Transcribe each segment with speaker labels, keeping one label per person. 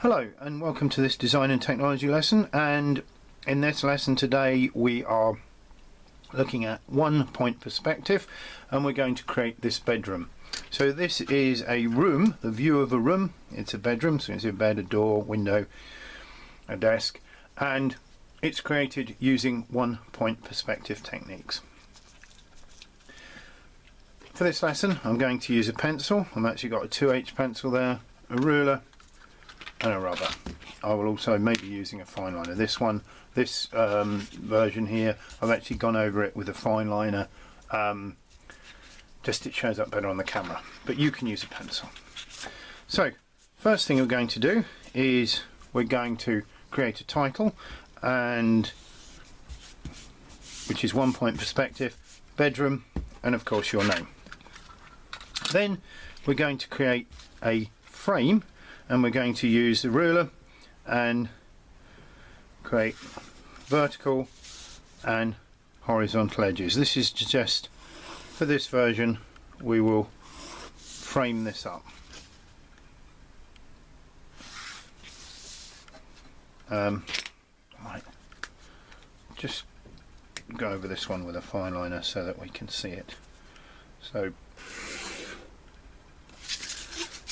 Speaker 1: Hello and welcome to this design and technology lesson, and in this lesson today we are looking at 1-point perspective and we're going to create this bedroom. So this is a room, the view of a room. It's a bedroom, so it's a bed, a door, window, a desk, and it's created using 1-point perspective techniques. For this lesson I'm going to use a pencil. I've actually got a 2H pencil there, a ruler and a rubber. I will also maybe using a fine liner. This version here, I've actually gone over it with a fine liner, just it shows up better on the camera, but you can use a pencil. So first thing we're going to do is we're going to create a title, and which is 1-point perspective, bedroom, and of course your name. Then we're going to create a frame, and we're going to use the ruler and create vertical and horizontal edges. This is just, for this version, we will frame this up. Right. Just go over this one with a fine liner so that we can see it. So,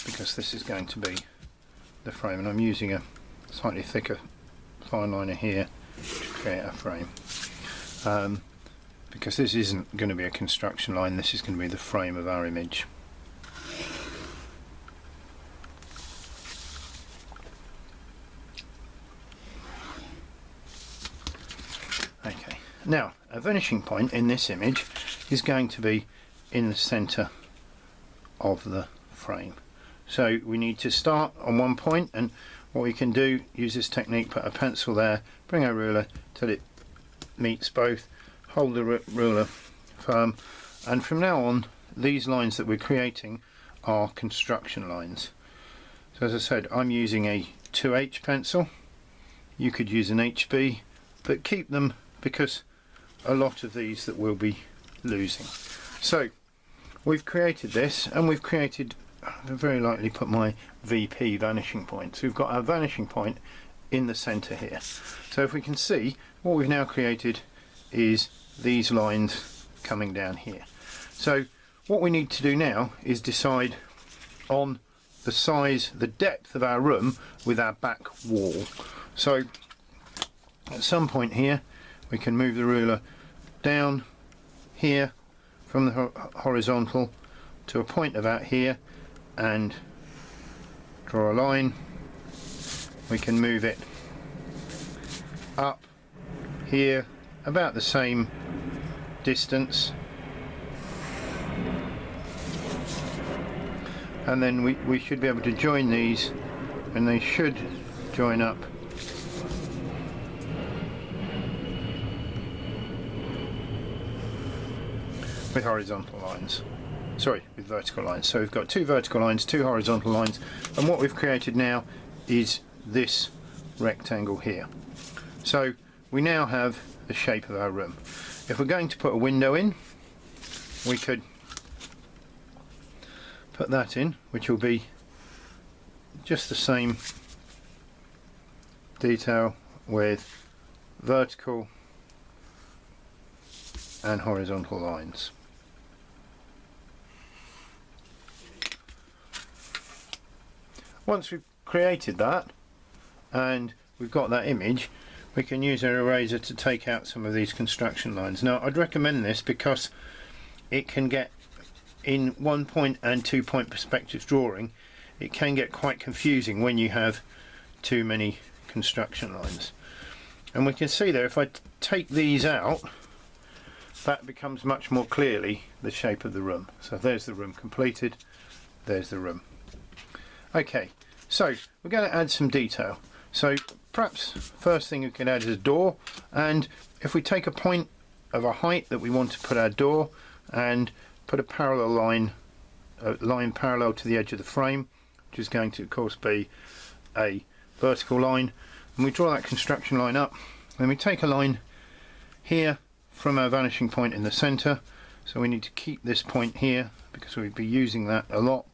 Speaker 1: because this is going to be the frame, and I'm using a slightly thicker fine liner here to create a frame, because this isn't going to be a construction line, this is going to be the frame of our image. Okay, now a vanishing point in this image is going to be in the center of the frame. So we need to start on 1 point, and what we can do, use this technique, put a pencil there, bring our ruler till it meets both, hold the ruler firm, and from now on these lines that we're creating are construction lines. So as I said, I'm using a 2H pencil. You could use an HB, but keep them because a lot of these that we'll be losing. So we've created this, and we've created, I'll very likely put my VP, vanishing point. So we've got our vanishing point in the center here. So if we can see, what we've now created is these lines coming down here. So what we need to do now is decide on the size, the depth of our room with our back wall. So at some point here we can move the ruler down here from the horizontal to a point about here and draw a line. We can move it up here about the same distance, and then we should be able to join these, and they should join up with horizontal lines. Sorry, with vertical lines. So we've got 2 vertical lines, 2 horizontal lines, and what we've created now is this rectangle here. So we now have the shape of our room. If we're going to put a window in, we could put that in, which will be just the same detail with vertical and horizontal lines. Once we've created that and we've got that image, we can use our eraser to take out some of these construction lines. Now I'd recommend this because it can get, in 1-point and 2-point perspective drawing, it can get quite confusing when you have too many construction lines. And we can see there, if I take these out, that becomes much more clearly the shape of the room. So there's the room completed, there's the room. Okay, so we're going to add some detail. So perhaps first thing we can add is a door, and if we take a point of a height that we want to put our door and put a parallel line, parallel to the edge of the frame, which is going to of course be a vertical line, and we draw that construction line up, then we take a line here from our vanishing point in the center, so we need to keep this point here because we'll be using that a lot,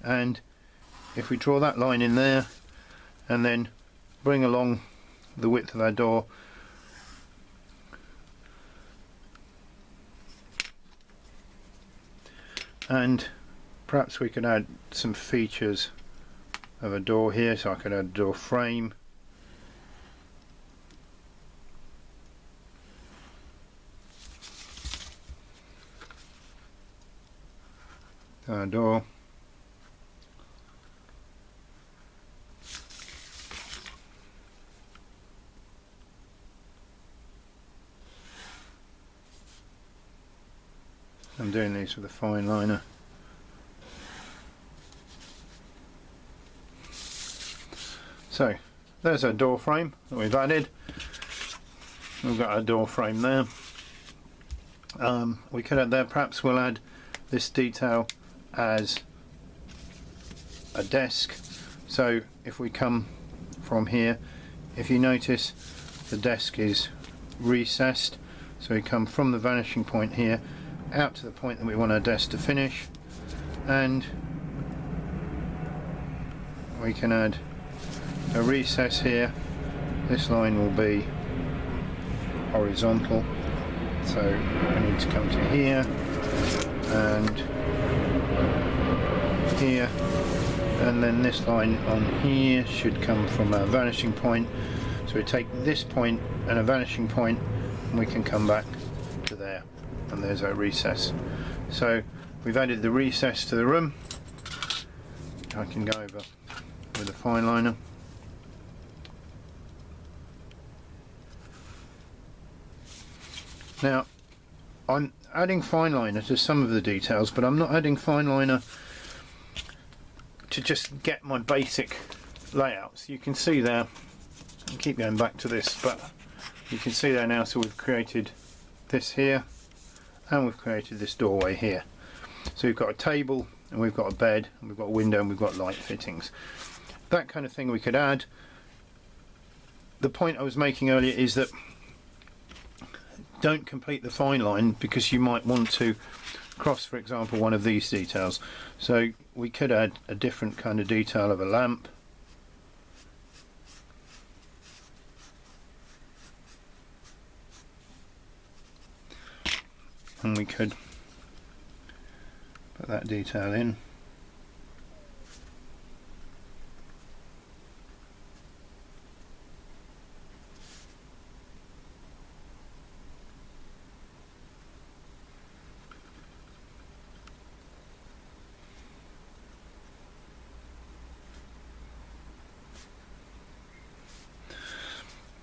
Speaker 1: and if we draw that line in there and then bring along the width of our door and perhaps we could add some features of a door here, so I could add a door frame, our door, I'm doing these with a fine liner. So there's our door frame that we've added. We've got our door frame there. We could add there, perhaps we'll add this detail as a desk. So if we come from here, if you notice the desk is recessed, so we come from the vanishing point here out to the point that we want our desk to finish, and we can add a recess here. This line will be horizontal, so I need to come to here and here, and then this line on here should come from our vanishing point. So we take this point and a vanishing point and we can come back to there, and there's our recess. So we've added the recess to the room. I can go over with a fine liner. Now I'm adding fine liner to some of the details, but I'm not adding fine liner to just get my basic layouts. You can see there, I'll keep going back to this, but you can see there now, so we've created this here and we've created this doorway here. So we've got a table and we've got a bed and we've got a window and we've got light fittings. That kind of thing we could add. The point I was making earlier is that don't complete the fine line, because you might want to cross, for example, one of these details. So we could add a different kind of detail of a lamp, and we could put that detail in.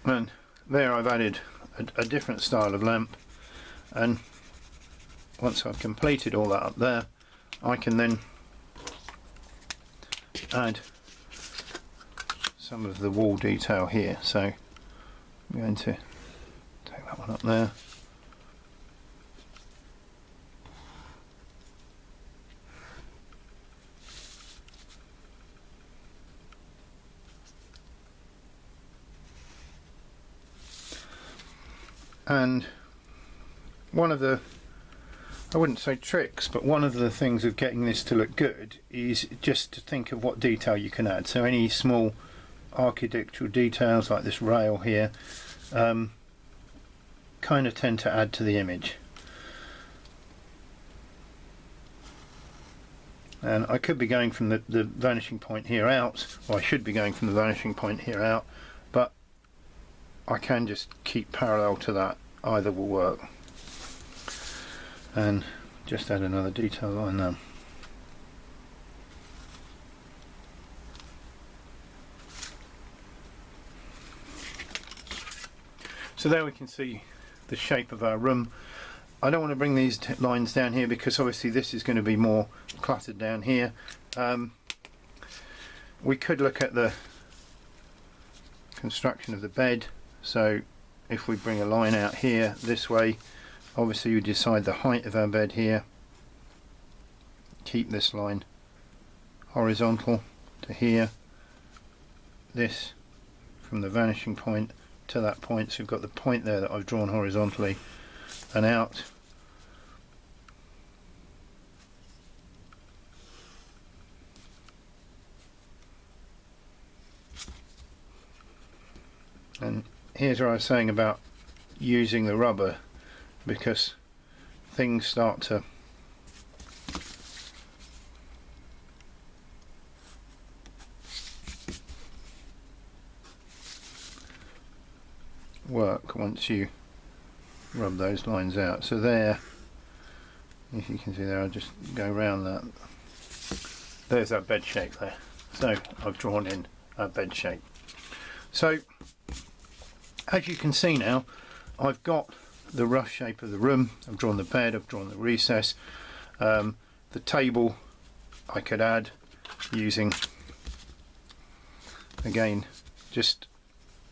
Speaker 1: And there I've added a different style of lamp, and once I've completed all that up there, I can then add some of the wall detail here. So I'm going to take that one up there. And one of the, I wouldn't say tricks, but one of the things of getting this to look good is just to think of what detail you can add. So any small architectural details like this rail here kind of tend to add to the image. And I could be going from the vanishing point here out, or I should be going from the vanishing point here out, but I can just keep parallel to that, either will work. And just add another detail line there. So there we can see the shape of our room. I don't want to bring these lines down here because obviously this is going to be more cluttered down here. We could look at the construction of the bed. So if we bring a line out here this way, obviously you decide the height of our bed here, keep this line horizontal to here, this from the vanishing point to that point, so you've got the point there that I've drawn horizontally and out. And here's what I was saying about using the rubber, because things start to work once you rub those lines out. So there, if you can see there, I'll just go around that. There's that bed shape there. So I've drawn in a bed shape. So as you can see now, I've got the rough shape of the room. I've drawn the bed, I've drawn the recess. The table I could add using, again, just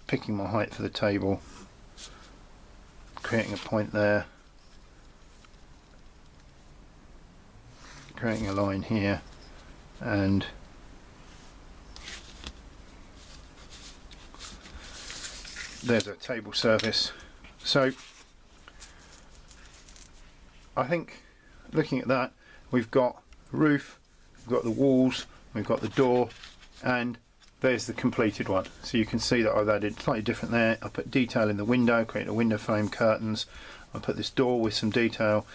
Speaker 1: picking my height for the table, creating a point there, creating a line here, and there's a table surface. So I think, looking at that, we've got the roof, we've got the walls, we've got the door, and there's the completed one. So you can see that I've added slightly different there. I put detail in the window, created a window frame, curtains. I put this door with some detail,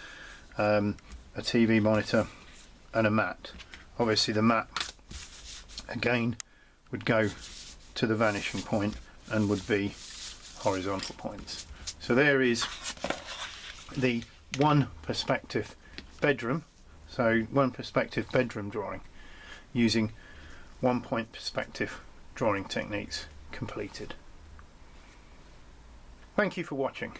Speaker 1: a TV monitor, and a mat. Obviously the mat, again, would go to the vanishing point and would be horizontal points. So there is the one perspective bedroom. So one perspective bedroom drawing using 1 point perspective drawing techniques completed. Thank you for watching.